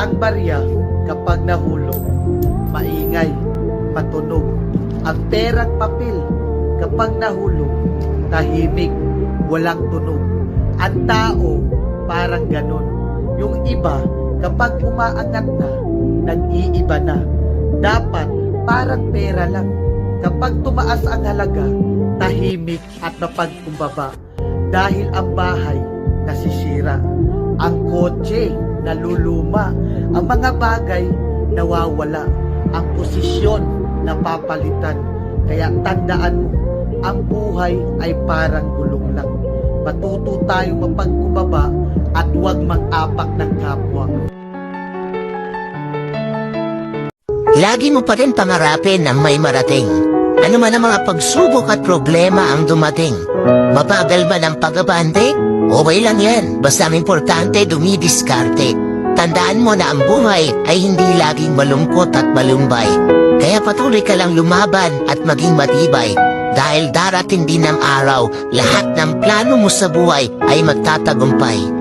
Ang barya kapag nahulog, maingay, matunog. Ang perang papel kapag nahulog, tahimik, walang tunog. Ang tao parang ganon. Yung iba kapag umaangat na, nag-iiba na. Dapat parang pera lang. Kapag tumaas ang halaga, tahimik at mapagkumbaba. Dahil ang bahay nasisira, ang kotse naluluma, ang mga bagay nawawala, ang posisyon napapalitan. Kaya tandaan mo, ang buhay ay parang gulong lang. Matuto tayong mapagkumbaba at huwag mag-apak ng kapwa. Lagi mo pa rin pangarapin ang may marating. Ano man ang mga pagsubok at problema ang dumating. Mabagal man ang pag-abante? Okay lang yan, basta ang importante dumidiskarte. Tandaan mo na ang buhay ay hindi laging malungkot at malumbay. Kaya patuloy ka lang lumaban at maging matibay. Dahil darating din ang araw, lahat ng plano mo sa buhay ay magtatagumpay.